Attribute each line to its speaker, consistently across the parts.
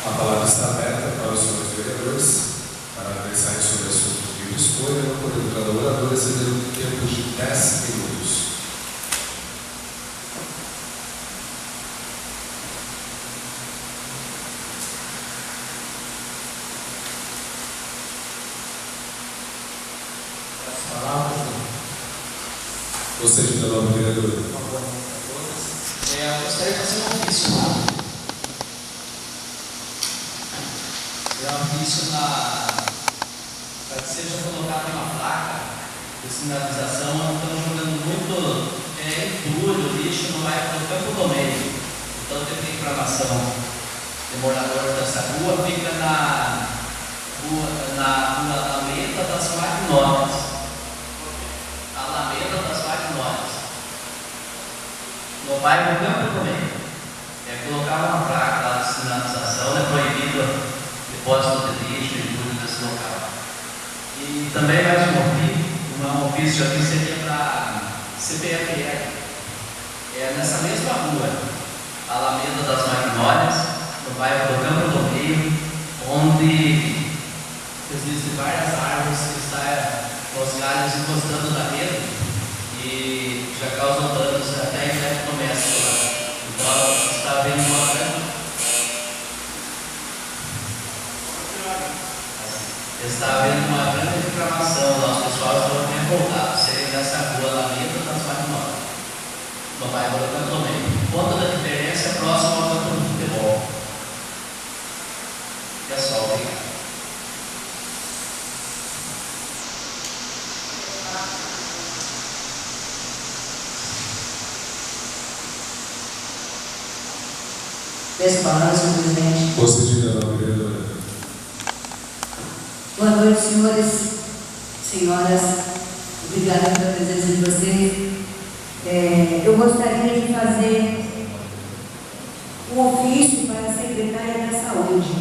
Speaker 1: A palavra está aberta para os senhores vereadores para pensarem sobre o assunto de escolha. Eu vou pedir cada orador exceder um tempo de 10 minutos. Você de nome, vereador.
Speaker 2: Eu gostaria de fazer um ofício lá. Um ofício para que seja colocada uma placa de sinalização. Estamos jogando muito entulho, lixo, não vai para o campo do meio. Então tem reclamação de morador dessa rua, fica na rua Alameda das Magnólias. Alameda das Magnólias, no bairro Campo do Meio. Colocar uma placa lá de sinalização, é proibido depósito de lixo e tudo nesse local. E também mais um ofício aqui seria para CPFL. Nessa mesma rua, Alameda das Magnólias, no bairro do Campo do Meio, onde existem várias árvores que estão com os galhos encostando na rede e já causam danos até a eletrodoméstico lá. Então está havendo uma grande reclamação lá, os pessoal estão revoltados. Seria nessa rua Alameda das Magnólias, no bairro do Campo do Meio. O ponto da diferença é próximo ao campo do futebol. Pessoal, obrigado.
Speaker 3: Peço a palavra, senhor presidente.
Speaker 1: Você de nome, vereadora.
Speaker 3: Boa noite, senhores, senhoras. Obrigada pela presença de vocês. Eu gostaria de fazer um ofício para a secretária da Saúde.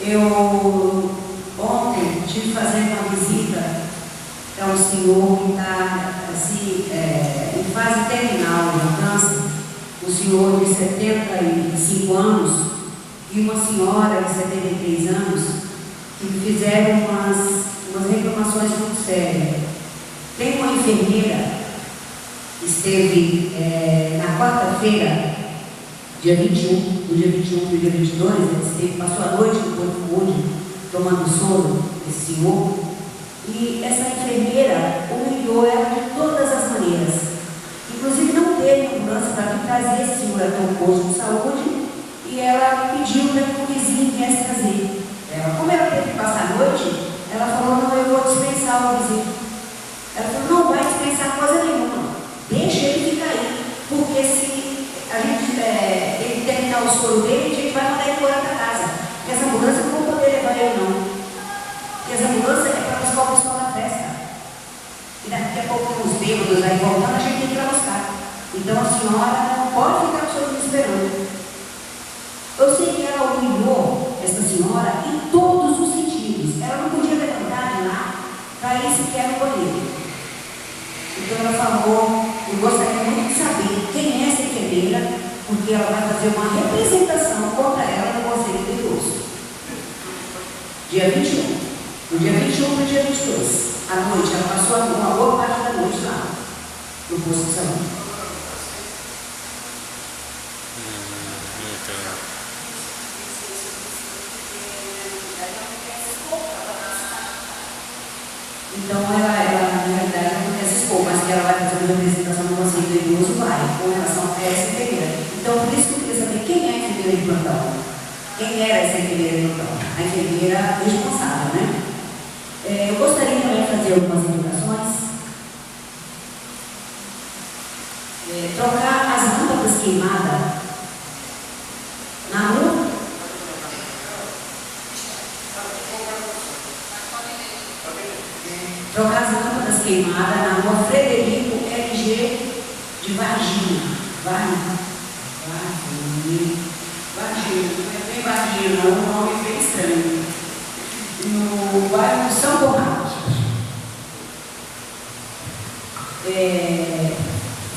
Speaker 3: Eu ontem tive fazendo uma visita a um senhor que está assim, em fase terminal de câncer, um senhor de 75 anos e uma senhora de 73 anos que fizeram umas reclamações muito sérias. Tem uma enfermeira que esteve na quarta-feira, dia 21, do dia 21 para o dia 22, passou a noite no Porto Fundo, tomando sono, esse senhor, e essa enfermeira humilhou ela de todas as maneiras. Inclusive não teve ambulância para vir trazer esse senhor até o posto de saúde, e ela pediu para que o vizinho viesse trazer. Como ela teve que passar a noite, ela falou: não, eu vou dispensar o vizinho. Ela falou: não vai dispensar coisa nenhuma, deixa ele ficar aí, porque se a gente ele terminar o soro dele, a gente vai mandar ele embora para casa. Porque essa ambulância não vou poder levar ele não. Porque essa ambulância é para buscar o pessoal na festa. E daqui a pouco os bêbados aí voltando, a gente tem que ir lá buscar. Então a senhora não pode ficar com o senhor esperando. Eu sei que ela humilhou essa senhora em todos os sentidos. Ela não podia levantar de lá para ir sequer no banheiro. Então ela falou: eu gostaria muito de saber quem é essa enfermeira, porque ela vai fazer uma representação contra ela no Conselho de Idoso. Dia 21. No dia 21 para o dia 22. À noite, ela passou uma boa parte da noite lá, no posto de saúde. Então, ela na realidade, não quer se expor, mas que ela vai fazer uma representação no Conselho do Idoso, vai, com relação a essa enfermeira. Então, por isso que eu queria saber quem é a enfermeira de plantão. Quem era essa enfermeira de plantão? A enfermeira responsável, né? Eu gostaria também de fazer algumas indicações. Trocar as lâmpadas queimadas na rua. Trocar as lâmpadas queimadas na rua Frederico LG de Varginha. Varginha. Não é bem Varginha, não, é um nome bem estranho. No bairro de São Conrado.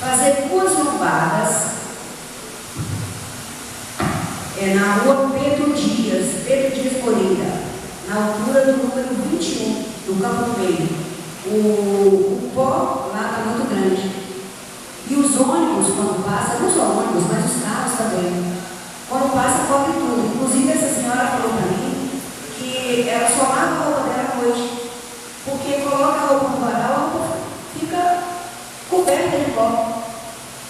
Speaker 3: Fazer duas lombadas na rua Pedro Dias Moreira, na altura do número 21, do Campo do Meio. O pó lá está muito grande. E os ônibus, quando passam, não só ônibus, mas os carros também, quando passa, cobre tudo. Inclusive, essa senhora falou para mim que ela só lava a roupa dela à noite, porque coloca a roupa no varal, a roupa fica coberta de pó.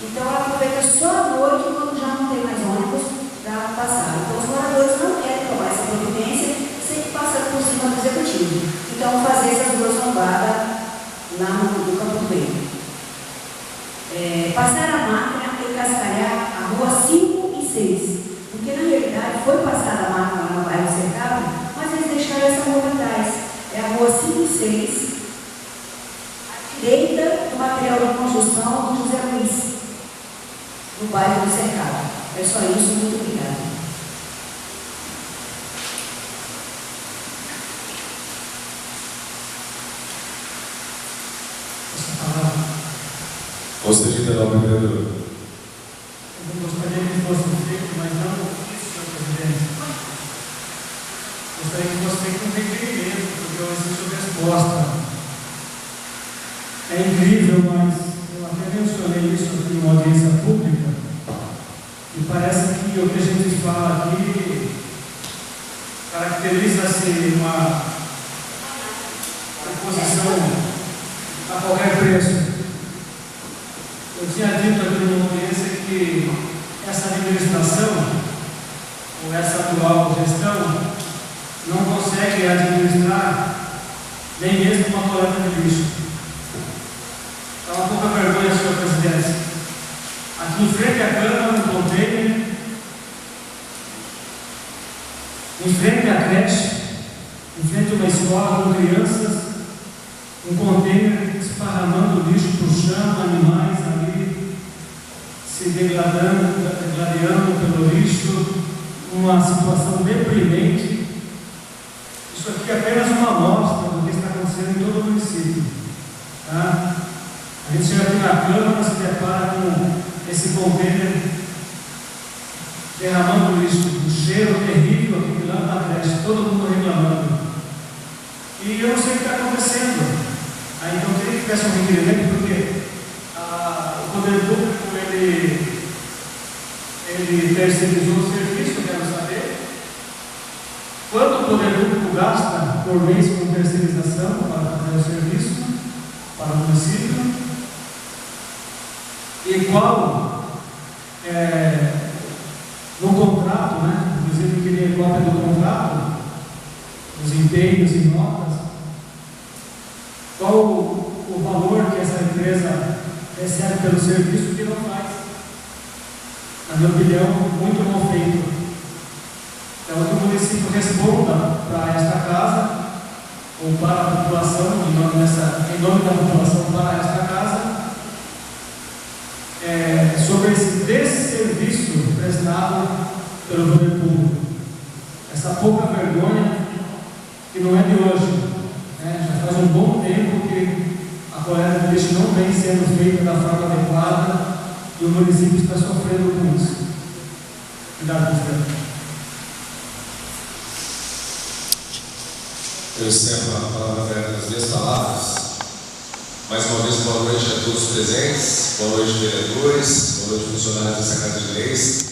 Speaker 3: Então, ela aproveita só à noite, quando já não tem mais ônibus, para passar. Então, os moradores não querem tomar essa providência, sempre passando por cima do executivo. Então, fazer essas duas lombadas lá no Campo do Meio. Passar a máquina e cascalhar a rua 5 e 6. Porque, na realidade, foi passada a máquina lá no bairro cercado, mas eles deixaram essa rua atrás. É a rua 5 e 6, à direita do material de construção do José Luiz, no bairro do cercado. É só isso, muito obrigada.
Speaker 1: Gostaria de dar uma vereadora.
Speaker 4: Eu gostaria que fosse feito, mas não isso, senhor presidente. Gostaria que fosse feito um requerimento, porque eu exijo resposta. É incrível, mas eu até mencionei isso aqui em uma audiência pública, e parece que o que a gente fala aqui caracteriza-se uma posição a qualquer preço. Eu tinha dito aqui numa audiência que essa administração, ou essa atual gestão, não consegue administrar nem mesmo uma coleta de lixo. Dá uma pouca vergonha, senhor presidente. Aqui em frente à Câmara, no container, em frente à creche, em frente a uma escola com crianças, um container esparramando lixo para o chão, animais ali se degradando pelo lixo, uma situação deprimente. Isso aqui é apenas uma amostra do que está acontecendo em todo o município. Tá? A gente chega aqui na Câmara, se depara com esse container derramando lixo, um cheiro terrível aqui lá na creche, todo mundo reclamando. E eu não sei o que está acontecendo. Então eu queria que tivesse um requerimento, porque o poder público ele terceirizou o serviço, eu quero saber quanto o poder público gasta por mês com terceirização para fazer o serviço para o município, e qual no contrato, né? Inclusive eu queria cópia do contrato, os empenhos e notas, qual o valor que essa empresa recebe pelo serviço que não faz. Na minha opinião, muito mal feito. Então, que o município responda para esta casa, ou para a população, em nome da população, para esta casa, sobre esse desserviço prestado pelo poder público. Essa pouca vergonha, que não é de hoje. Já faz um bom tempo que a coleta de lixo não vem sendo feita da forma adequada e o município está sofrendo com isso. Obrigado, presidente.
Speaker 1: Eu encerro a palavra aberta nas minhas palavras. Mais uma vez, boa noite a todos os presentes, boa noite, vereadores, boa noite, funcionários dessa Casa de Leis.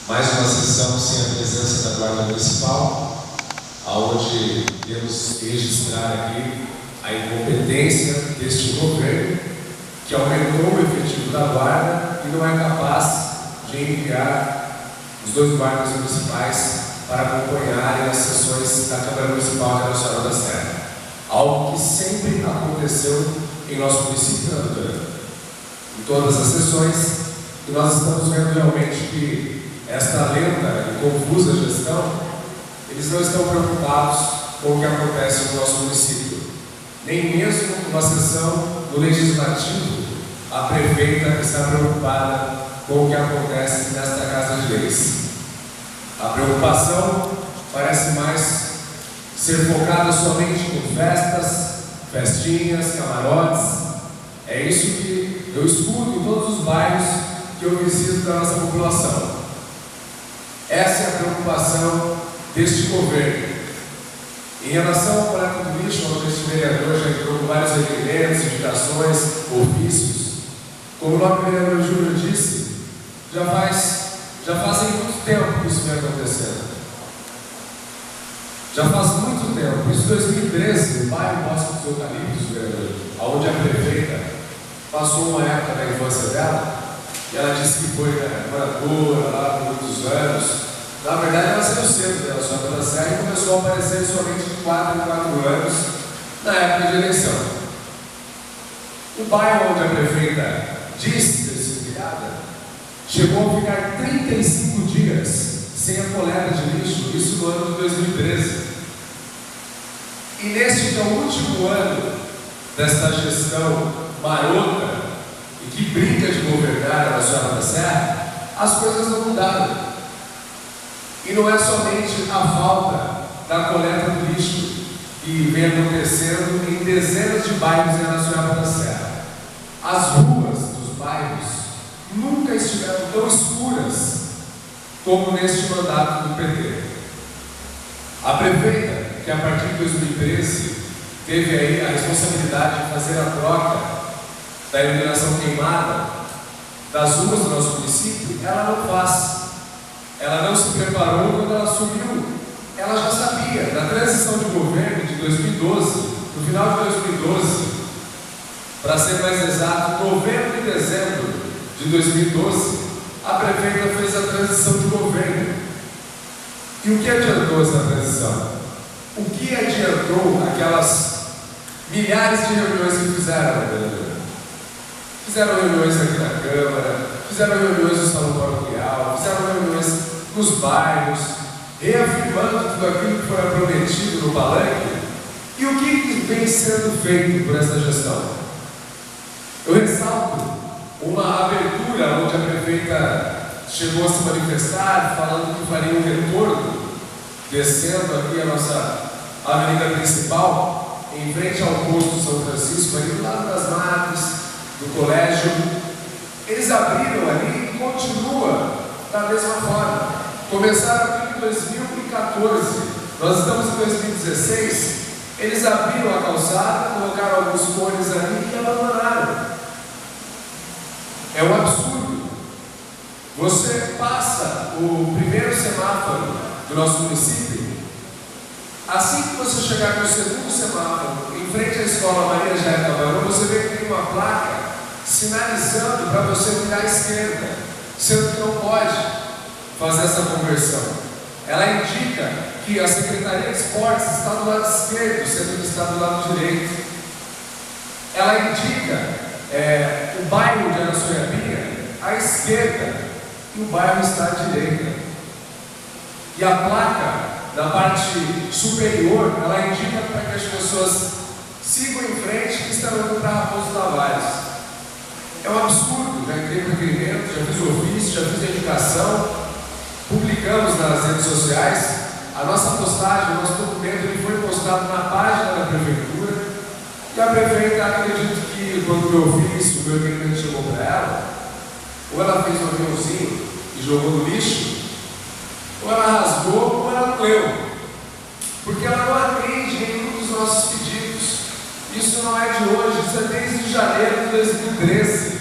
Speaker 1: Mais uma sessão sem a presença da Guarda Municipal, onde temos que registrar aqui a incompetência deste governo, que aumentou o efetivo da Guarda e não é capaz de enviar os 2 guardas municipais para acompanharem as sessões da Câmara Municipal de Nossa Senhora da Serra. Algo que sempre aconteceu em nosso município, né, doutora? Em todas as sessões, e nós estamos vendo realmente que esta lenta e confusa gestão, eles não estão preocupados com o que acontece no nosso município. Nem mesmo numa sessão do Legislativo, a prefeita está preocupada com o que acontece nesta Casa de Leis. A preocupação parece mais ser focada somente em festas, festinhas, camarotes. É isso que eu escuto em todos os bairros que eu visito da nossa população. Essa é a preocupação deste governo. Em relação ao coleta do lixo, onde este vereador já entrou com vários requerimentos, indicações, ofícios, como o nosso vereador Júnior disse, já fazem muito tempo que isso vem acontecendo. Já faz muito tempo. Isso em 2013, o bairro Bosque dos Eucaliptos, vereador, onde a prefeita passou uma época da infância dela, e ela disse que foi moradora lá por muitos anos. Na verdade, ela saiu cedo dela, só pela Serra, e começou a aparecer somente de 4 em 4 anos, na época de eleição. O bairro onde a prefeita disse ter sido criada, chegou a ficar 35 dias sem a coleta de lixo, isso no ano de 2013. E neste que é o último ano desta gestão marota e que brinca de governar a Nossa da Serra, as coisas não mudaram. E não é somente a falta da coleta do lixo que vem acontecendo em dezenas de bairros em Araçuiaba da Serra. As ruas dos bairros nunca estiveram tão escuras como neste mandato do PT. A prefeita, que a partir de 2013 teve aí a responsabilidade de fazer a troca da iluminação queimada das ruas do nosso município, ela não faz. Ela não se preparou quando ela assumiu. Ela já sabia. Na transição de governo de 2012, no final de 2012, para ser mais exato, novembro e dezembro de 2012, a prefeita fez a transição de governo. E o que adiantou essa transição? O que adiantou aquelas milhares de reuniões que fizeram, vereador? Fizeram reuniões aqui na Câmara, fizeram reuniões no Salão Paroquial, fizeram reuniões nos bairros, reafirmando tudo aquilo que foi prometido no palanque. E o que vem sendo feito por essa gestão? Eu ressalto uma abertura onde a prefeita chegou a se manifestar, falando que faria um retorno, descendo aqui a nossa avenida principal, em frente ao posto São Francisco, ali do lado das Madres, do colégio. Eles abriram ali e continua da mesma forma. Começaram aqui em 2014, nós estamos em 2016, eles abriram a calçada, colocaram alguns cones ali e abandonaram. É um absurdo. Você passa o primeiro semáforo do nosso município, assim que você chegar no segundo semáforo, em frente à escola Maria Jair Camarão, você vê que tem uma placa sinalizando para você virar à esquerda, sendo que não pode fazer essa conversão. Ela indica que a Secretaria de Esportes está do lado esquerdo, sendo que está do lado direito. Ela indica o bairro de Araçuiabinha à esquerda e o bairro está à direita. E a placa na parte superior, ela indica para que as pessoas sigam em frente e estão indo para Raposo Tavares. É um absurdo, já entrei no requerimento, já fiz o ofício, já fiz a indicação, publicamos nas redes sociais, a nossa postagem, o nosso documento, ele foi postado na página da prefeitura, e a prefeita, acredito que quando o meu ofício, o meu requerimento chegou para ela, ou ela fez um aviãozinho e jogou no lixo, ou ela rasgou, ou ela não leu, porque ela não atende nenhum dos nossos pedidos. Isso não é de hoje, isso é desde janeiro de 2013.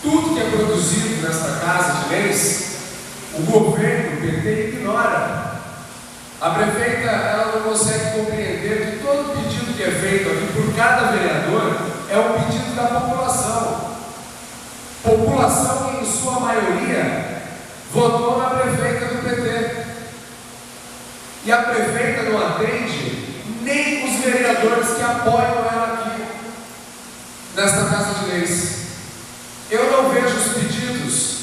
Speaker 1: Tudo que é produzido nesta casa de leis, o governo, o PT, ignora. A prefeita, ela não consegue compreender que todo pedido que é feito aqui por cada vereador é um pedido da população. População que, em sua maioria, votou na prefeita do PT. E a prefeita não atende nem os vereadores que apoiam ela aqui, nesta Casa de Leis. Eu não vejo os pedidos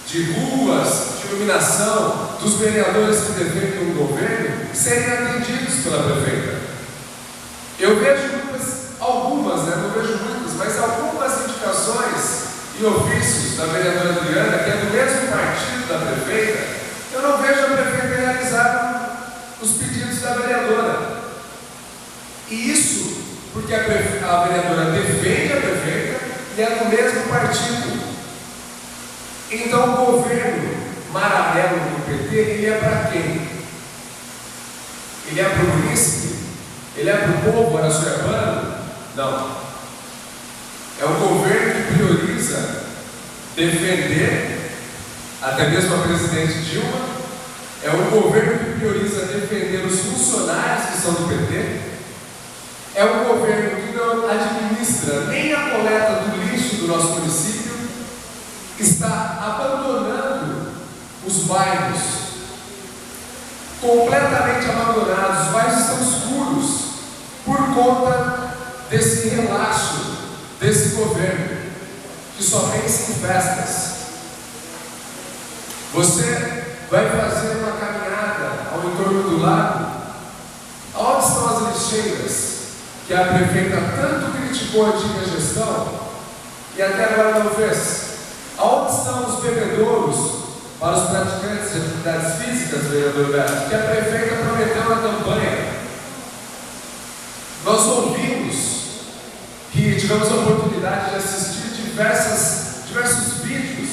Speaker 1: de ruas, de iluminação, dos vereadores que defendem o governo serem atendidos pela prefeita. Eu vejo algumas, não vejo muitas, mas algumas indicações e ofícios da vereadora Adriana, que é do mesmo partido da prefeita, eu não vejo a prefeita realizar os pedidos da vereadora. E isso porque a vereadora defende a prefeita e é do mesmo partido. Então o governo Maranello do PT, ele é para quem? Ele é para o munícipe? Ele é para o povo araçoiabano? Não. É um governo que prioriza defender, até mesmo a presidente Dilma. É um governo que prioriza defender os funcionários que são do PT. É um governo que não administra nem a coleta do lixo do nosso município. Está abandonando os bairros, completamente abandonados. Os bairros estão escuros por conta desse relaxo desse governo, que só pensa em festas. Você vai fazer uma caminhada ao entorno do lago. Onde estão as lixeiras que a prefeita tanto criticou a antiga gestão e até agora não fez? Aonde estão os bebedouros para os praticantes de atividades físicas, vereador Beto, que a prefeita prometeu na campanha? Nós ouvimos que tivemos a oportunidade de assistir diversos vídeos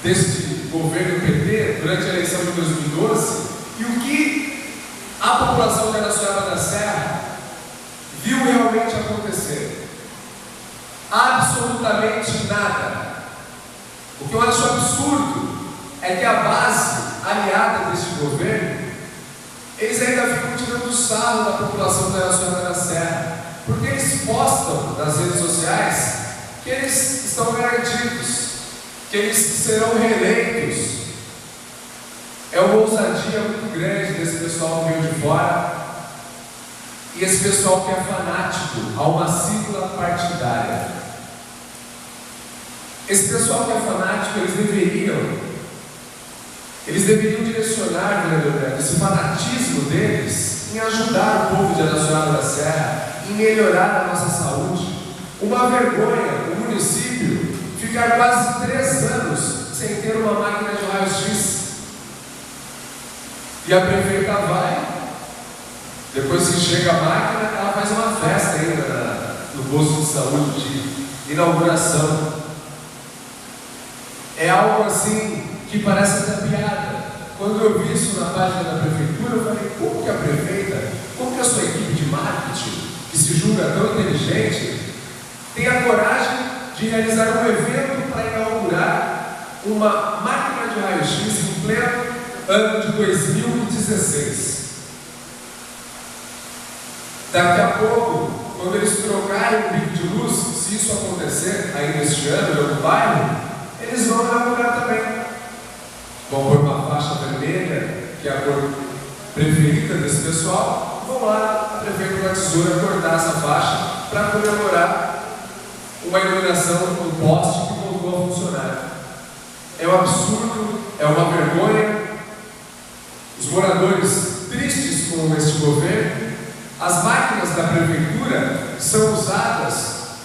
Speaker 1: deste governo PT durante a eleição de 2012, e o que a população de Araçoiaba da Serra viu realmente acontecer? Absolutamente nada. O que eu acho absurdo é que a base aliada deste governo, eles ainda ficam tirando sarro da população de Araçoiaba da Serra, porque eles postam nas redes sociais que eles estão garantidos, que eles serão reeleitos. É uma ousadia muito grande desse pessoal que veio de fora, e esse pessoal que é fanático a uma sigla partidária. Esse pessoal que é fanático, eles deveriam direcionar, vereador Beto, esse fanatismo deles em ajudar o povo de Araçoiaba da Serra, em melhorar a nossa saúde. Uma vergonha o município ficar quase 3 anos sem ter uma máquina de raio-x. E a prefeita vai, depois que chega a máquina, ela faz uma festa ainda no posto de saúde de inauguração. É algo assim que parece até piada. Quando eu vi isso na página da prefeitura, eu falei, como que a prefeita, como que a sua equipe de marketing, que se julga tão inteligente, tem a coragem de realizar um evento para inaugurar uma máquina de raio-x em pleno ano de 2016. Daqui a pouco, quando eles trocarem o bico de luz, se isso acontecer ainda este ano no bairro, eles vão inaugurar também. Vão pôr uma faixa vermelha, que é a cor preferida desse pessoal. Vão lá, a prefeita da Tesoura cortar essa faixa para comemorar uma iluminação no poste que voltou a funcionar. É um absurdo, é uma vergonha. Os moradores tristes com este governo. As máquinas da prefeitura são usadas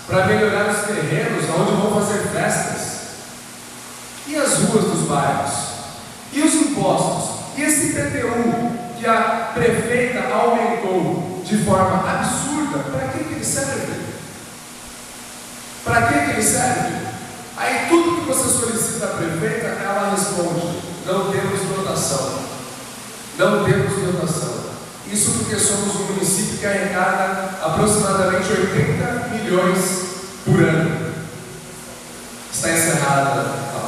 Speaker 1: para melhorar os terrenos onde vão fazer festas. E as ruas dos bairros? E os impostos? E esse IPTU que a prefeita aumentou de forma absurda? Para que ele serve? Para que ele serve? Aí tudo que você solicita à prefeita, ela responde: não temos dotação. Não temos dotação. Isso porque somos um município que arrecada aproximadamente 80 milhões por ano. Está encerrada a